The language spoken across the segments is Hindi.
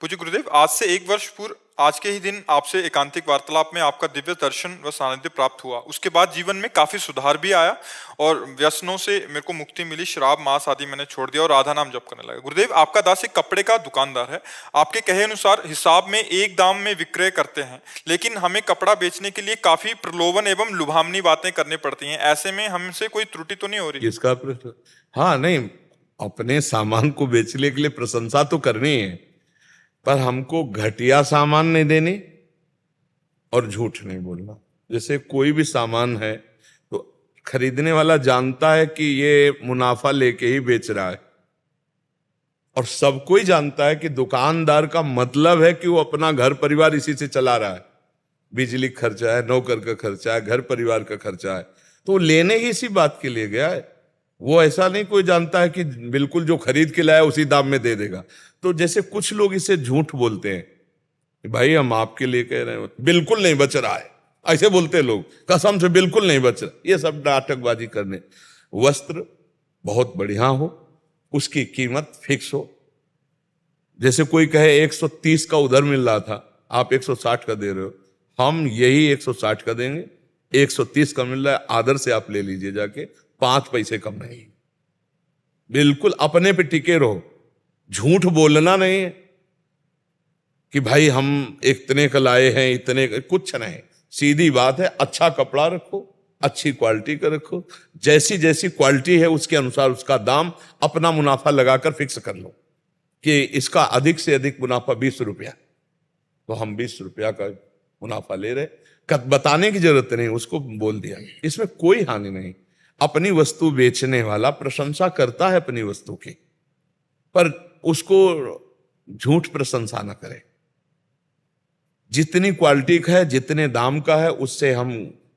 पूज्य गुरुदेव, आज से एक वर्ष पूर्व आज के ही दिन आपसे एकांतिक वार्तालाप में आपका दिव्य दर्शन व सानिध्य प्राप्त हुआ। उसके बाद जीवन में काफी सुधार भी आया और व्यसनों से मेरे को मुक्ति मिली। शराब मांस आदि मैंने छोड़ दिया और राधा नाम जप करने लगा। गुरुदेव, आपका दास एक कपड़े का दुकानदार है। आपके कहे अनुसार हिसाब में एक दाम में विक्रय करते हैं, लेकिन हमें कपड़ा बेचने के लिए काफी प्रलोभन एवं लुभावनी बातें करनी पड़ती हैं। ऐसे में हमसे कोई त्रुटि तो नहीं हो रही? किसका प्रश्न? हाँ, नहीं, अपने सामान को बेचने के लिए प्रशंसा तो करनी है, पर हमको घटिया सामान नहीं देनी और झूठ नहीं बोलना। जैसे कोई भी सामान है तो खरीदने वाला जानता है कि ये मुनाफा लेके ही बेच रहा है, और सबको ही जानता है कि दुकानदार का मतलब है कि वो अपना घर परिवार इसी से चला रहा है। बिजली खर्चा है, नौकर का खर्चा है, घर परिवार का खर्चा है, तो वो लेने ही इसी बात के लिए गया है। वो ऐसा नहीं कोई जानता है कि बिल्कुल जो खरीद के लाया उसी दाम में दे देगा। तो जैसे कुछ लोग इसे झूठ बोलते हैं कि भाई हम आपके लिए कह रहे हैं, बिल्कुल नहीं बच रहा है, ऐसे बोलते लोग, कसम से बिल्कुल नहीं बच रहा। ये सब नाटकबाजी करने। वस्त्र बहुत बढ़िया हो, उसकी कीमत फिक्स हो। जैसे कोई कहे 130 का उधर मिल रहा था, आप 160 का दे रहे हो, हम यही 160 का देंगे। 130 का मिल रहा है, आदर से आप ले लीजिए जाके, 5 पैसे कम नहीं। बिल्कुल अपने पे टिके रहो, झूठ बोलना नहीं है कि भाई हम इतने का लाए हैं, इतने का, कुछ नहीं। सीधी बात है, अच्छा कपड़ा रखो, अच्छी क्वालिटी का रखो, जैसी जैसी क्वालिटी है उसके अनुसार उसका दाम अपना मुनाफा लगाकर फिक्स कर लो कि इसका अधिक से अधिक मुनाफा 20 रुपया, तो हम 20 रुपया का मुनाफा ले रहे। बताने की जरूरत नहीं, उसको बोल दिया, इसमें कोई हानि नहीं। अपनी वस्तु बेचने वाला प्रशंसा करता है अपनी वस्तु की, पर उसको झूठ प्रशंसा ना करे। जितनी क्वालिटी का है, जितने दाम का है, उससे हम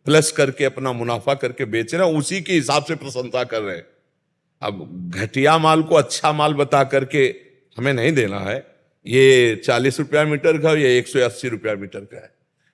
प्लस करके अपना मुनाफा करके बेच रहे हैं, उसी के हिसाब से प्रशंसा कर रहे हैं। अब घटिया माल को अच्छा माल बता करके हमें नहीं देना है। ये 40 रुपया मीटर का, ये 180 रुपया मीटर का है,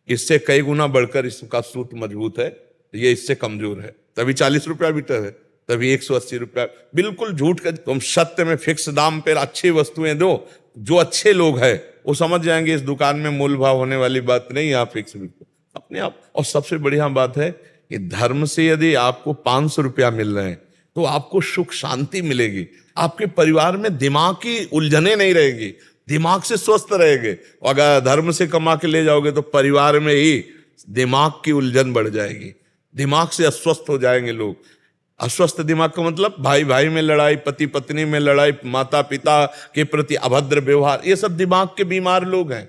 इससे कई गुना बढ़कर इसका सूत मजबूत है, ये इससे कमजोर है, तभी 40 रुपया मीटर है, तभी 180 रुपया। बिल्कुल झूठ का। तुम सत्य में फिक्स दाम पर अच्छी वस्तुएं दो, जो अच्छे लोग हैं वो समझ जाएंगे इस दुकान में मोल भाव होने वाली बात नहीं, आप फिक्स बिल्कुल अपने आप। और सबसे बढ़िया बात है कि धर्म से यदि आपको 500 रुपया मिल रहे हैं तो आपको सुख शांति मिलेगी, आपके परिवार में दिमाग की उलझने नहीं रहेगी, दिमाग से स्वस्थ रहेंगे। अगर धर्म से कमा के ले जाओगे तो परिवार में ही दिमाग की उलझन बढ़ जाएगी, दिमाग से अस्वस्थ हो जाएंगे लोग। अस्वस्थ दिमाग का मतलब भाई भाई में लड़ाई, पति पत्नी में लड़ाई, माता पिता के प्रति अभद्र व्यवहार, ये सब दिमाग के बीमार लोग हैं।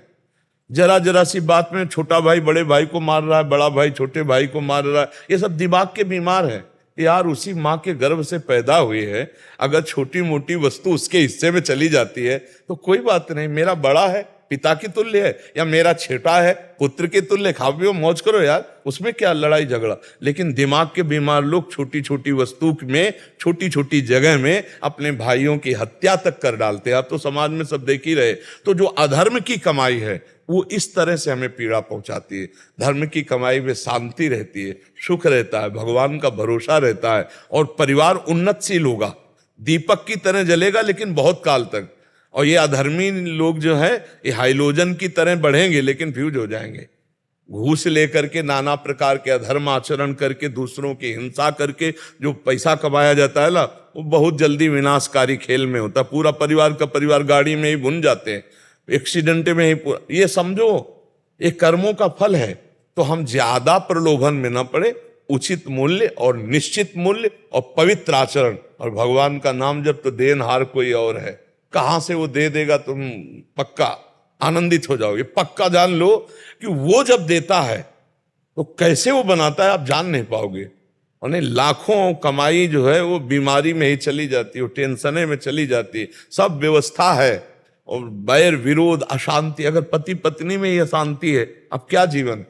जरा जरा सी बात में छोटा भाई बड़े भाई को मार रहा है, बड़ा भाई छोटे भाई को मार रहा है, ये सब दिमाग के बीमार हैं। यार उसी माँ के गर्भ से पैदा हुई है, अगर छोटी मोटी वस्तु उसके हिस्से में चली जाती है तो कोई बात नहीं, मेरा बड़ा है पिता की तुल्य है, या मेरा छोटा है पुत्र के तुल्य, खाओ पियो मौज करो यार, उसमें क्या लड़ाई झगड़ा। लेकिन दिमाग के बीमार लोग छोटी छोटी वस्तु में, छोटी छोटी जगह में अपने भाइयों की हत्या तक कर डालते हैं। अब तो समाज में सब देख ही रहे। तो जो अधर्म की कमाई है वो इस तरह से हमें पीड़ा पहुंचाती है। धर्म की कमाई में शांति रहती है, सुख रहता है, भगवान का भरोसा रहता है, और परिवार उन्नतशील होगा, दीपक की तरह जलेगा लेकिन बहुत काल तक। और ये अधर्मी लोग जो है ये हाइलोजन की तरह बढ़ेंगे लेकिन फ्यूज हो जाएंगे। घूस लेकर के, नाना प्रकार के अधर्म आचरण करके, दूसरों की हिंसा करके जो पैसा कमाया जाता है ना, वो बहुत जल्दी विनाशकारी खेल में होता है। पूरा परिवार का परिवार गाड़ी में ही भुन जाते हैं, एक्सीडेंट में ही। ये समझो ये कर्मों का फल है। तो हम ज्यादा प्रलोभन में न पड़े, उचित मूल्य और निश्चित मूल्य और पवित्र आचरण, और भगवान का नाम जब तो देनहार कोई और है, कहां से वो दे देगा तुम पक्का आनंदित हो जाओगे। पक्का जान लो कि वो जब देता है तो कैसे वो बनाता है आप जान नहीं पाओगे। और नहीं, लाखों कमाई जो है वो बीमारी में ही चली जाती है, वो टेंशने में चली जाती है। सब व्यवस्था है और बैर विरोध अशांति, अगर पति पत्नी में ही अशांति है, अब क्या जीवन,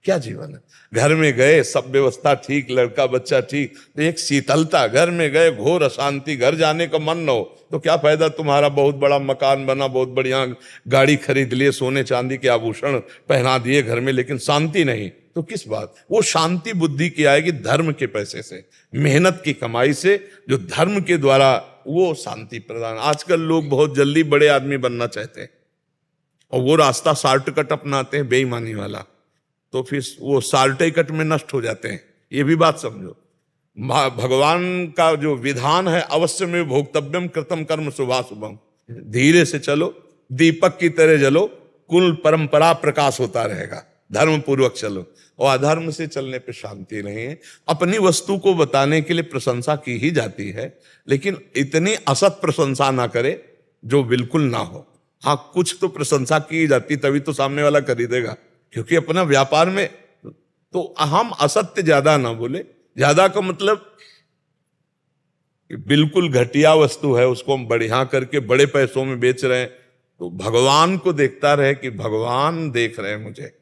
क्या जीवन है। घर में गए सब व्यवस्था ठीक, लड़का बच्चा ठीक, तो एक शीतलता, घर में गए घोर अशांति, घर जाने का मन न हो तो क्या फायदा। तुम्हारा बहुत बड़ा मकान बना, बहुत बढ़िया गाड़ी खरीद लिए, सोने चांदी के आभूषण पहना दिए घर में, लेकिन शांति नहीं, तो किस बात। वो शांति बुद्धि की आएगी धर्म के पैसे से, मेहनत की कमाई से, जो धर्म के द्वारा वो शांति प्रदान। आजकल लोग बहुत जल्दी बड़े आदमी बनना चाहते हैं, और वो रास्ता शॉर्टकट अपनाते हैं बेईमानी वाला, तो फिर वो शॉर्टकट में नष्ट हो जाते हैं। ये भी बात समझो। भगवान का जो विधान है, अवश्य में भोक्तव्यम कृतम कर्म शुभाशुभम, धीरे से चलो, दीपक की तरह जलो, कुल परंपरा प्रकाश होता रहेगा, धर्म पूर्वक चलो, और अधर्म से चलने पे शांति नहीं है। अपनी वस्तु को बताने के लिए प्रशंसा की ही जाती है, लेकिन इतनी असत प्रशंसा ना करे जो बिल्कुल ना हो। हाँ, कुछ तो प्रशंसा की जाती, तभी तो सामने वाला खरीदेगा, क्योंकि अपना व्यापार में तो हम असत्य ज्यादा ना बोले। ज्यादा का मतलब बिल्कुल घटिया वस्तु है, उसको हम बढ़िया करके बड़े पैसों में बेच रहे हैं, तो भगवान को देखता रहे कि भगवान देख रहे हैं मुझे।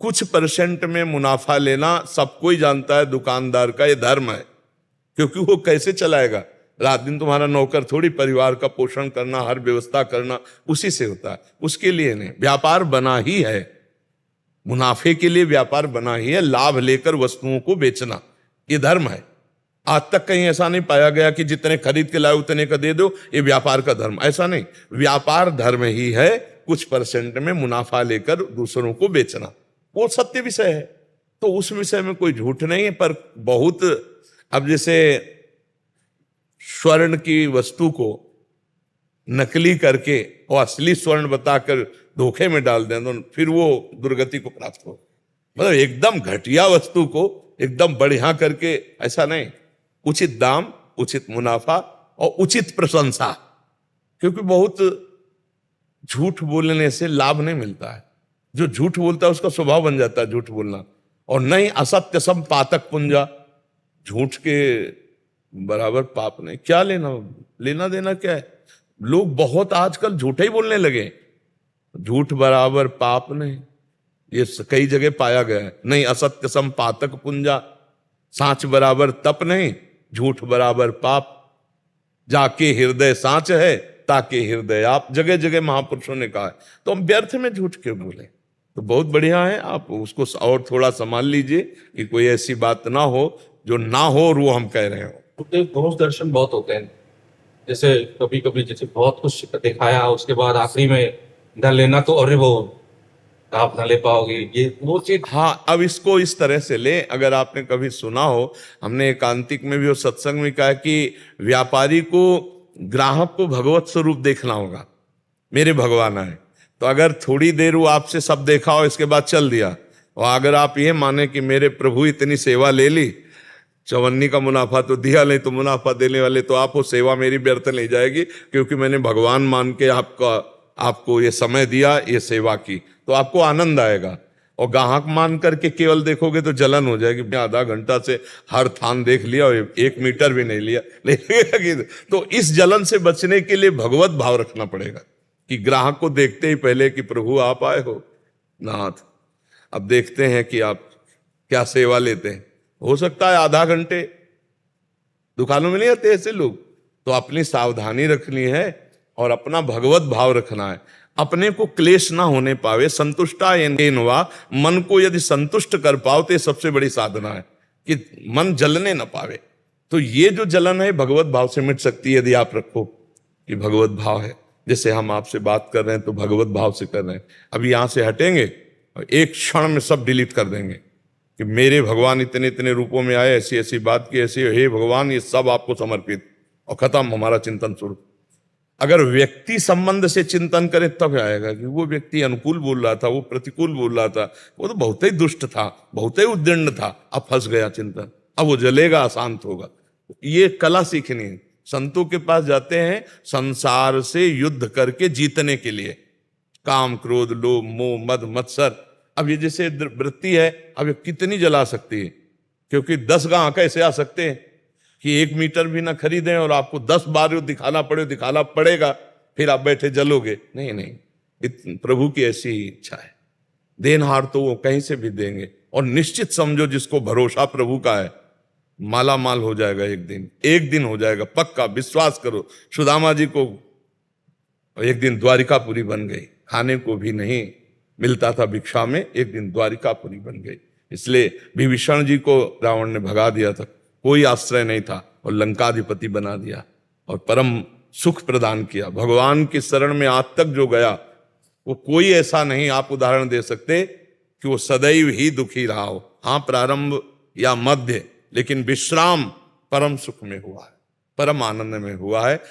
कुछ परसेंट में मुनाफा लेना सब कोई जानता है, दुकानदार का ये धर्म है, क्योंकि वो कैसे चलाएगा? रात दिन तुम्हारा नौकर थोड़ी, परिवार का पोषण करना, हर व्यवस्था करना उसी से होता है, उसके लिए नहीं। व्यापार बना ही है, मुनाफे के लिए व्यापार बना ही है, लाभ लेकर वस्तुओं को बेचना ये धर्म है। आज तक कहीं ऐसा नहीं पाया गया कि जितने खरीद के लाए उतने का दे दो, ये व्यापार का धर्म, ऐसा नहीं। व्यापार धर्म ही है कुछ परसेंट में मुनाफा लेकर दूसरों को बेचना, वो सत्य विषय है, तो उस विषय में कोई झूठ नहीं है। पर बहुत, अब जैसे स्वर्ण की वस्तु को नकली करके और असली स्वर्ण बताकर धोखे में डाल दें, तो फिर वो दुर्गति को प्राप्त हो। मतलब एकदम घटिया वस्तु को एकदम बढ़िया करके, ऐसा नहीं। उचित दाम, उचित मुनाफा और उचित प्रशंसा, क्योंकि बहुत झूठ बोलने से लाभ नहीं मिलता है। जो झूठ बोलता है उसका स्वभाव बन जाता है झूठ बोलना, और नहीं असत्य सम पातक पुंजा, झूठ के बराबर पाप नहीं। क्या लेना देना क्या है? लोग बहुत आजकल झूठे ही बोलने लगे, झूठ बराबर पाप नहीं, ये कई जगह पाया गया है। नहीं असत्य सम पातक पुंजा, सांच बराबर तप नहीं, झूठ बराबर पाप, जाके हृदय सांच है ताके हृदय आप, जगह जगह महापुरुषों ने कहा है। तो हम व्यर्थ में झूठ क्यों बोले? तो बहुत बढ़िया है, आप उसको और थोड़ा संभाल लीजिए कि कोई ऐसी बात ना हो जो ना हो और वो हम कह रहे हो। दोष दर्शन बहुत होते हैं, जैसे कभी कभी जैसे बहुत कुछ दिखाया, उसके बाद आखिरी में न लेना, तो अरे वो आप न ले पाओगे, ये वो चीज। हाँ, अब इसको इस तरह से ले, अगर आपने कभी सुना हो, हमने एकांतिक में भी और सत्संग में कहा कि व्यापारी को, ग्राहक को भगवत स्वरूप देखना होगा, मेरे भगवान है। तो अगर थोड़ी देर वो आपसे सब देखा हो, इसके बाद चल दिया, और अगर आप ये माने कि मेरे प्रभु इतनी सेवा ले ली, चवन्नी का मुनाफा तो दिया नहीं, तो मुनाफा देने वाले तो आप, वो सेवा मेरी व्यर्थ नहीं जाएगी, क्योंकि मैंने भगवान मान के आपको ये समय दिया, ये सेवा की, तो आपको आनंद आएगा। और ग्राहक मान करके केवल देखोगे तो जलन हो जाएगी। आधा घंटा से हर थान देख लिया और 1 मीटर भी नहीं लिया, तो इस जलन से बचने के लिए भगवत भाव रखना पड़ेगा कि ग्राहक को देखते ही पहले कि प्रभु आप आए हो नाथ, अब देखते हैं कि आप क्या सेवा लेते हैं। हो सकता है आधा घंटे, दुकानों में नहीं आते ऐसे लोग, तो अपनी सावधानी रखनी है और अपना भगवत भाव रखना है। अपने को क्लेश ना होने पावे, संतुष्टा येनवा, मन को यदि संतुष्ट कर पाओ तो ये सबसे बड़ी साधना है कि मन जलने ना पावे। तो ये जो जलन है भगवत भाव से मिट सकती है, यदि आप रखो कि भगवत भाव है। जैसे हम आपसे बात कर रहे हैं तो भगवत भाव से कर रहे हैं, अभी यहां से हटेंगे और एक क्षण में सब डिलीट कर देंगे कि मेरे भगवान इतने इतने रूपों में आए, ऐसी ऐसी बात की, ऐसी, हे भगवान ये सब आपको समर्पित, और खत्म हमारा चिंतन शुरू। अगर व्यक्ति संबंध से चिंतन करें तब आएगा कि वो व्यक्ति अनुकूल बोल रहा था, वो प्रतिकूल बोल रहा था, वो तो बहुत ही दुष्ट था, बहुत ही उद्दंड था, अब फंस गया चिंतन, अब वो जलेगा, अशांत होगा। ये कला सीखनी है। संतों के पास जाते हैं संसार से युद्ध करके जीतने के लिए, काम क्रोध लोभ मोह मद मत्सर। अब ये जैसे वृत्ति है, अब ये कितनी जला सकती है, क्योंकि 10 गांव कैसे आ सकते हैं कि 1 मीटर भी ना खरीदें और आपको 10 बार दिखाना पड़ेगा, फिर आप बैठे जलोगे। नहीं, प्रभु की ऐसी ही इच्छा है। देनहार तो वो कहीं से भी देंगे, और निश्चित समझो जिसको भरोसा प्रभु का है, माला माल हो जाएगा, एक दिन हो जाएगा, पक्का विश्वास करो। सुदामा जी को एक दिन द्वारिकापुरी बन गई, खाने को भी नहीं मिलता था भिक्षा में, एक दिन द्वारिकापुरी बन गई। इसलिए विभीषण जी को रावण ने भगा दिया था, कोई आश्रय नहीं था, और लंकाधिपति बना दिया और परम सुख प्रदान किया। भगवान की शरण में आज तक जो गया वो कोई ऐसा नहीं आप उदाहरण दे सकते कि वो सदैव ही दुखी रहा हो। हाँ, प्रारंभ या मध्य, लेकिन विश्राम परम सुख में हुआ है, परम आनंद में हुआ है।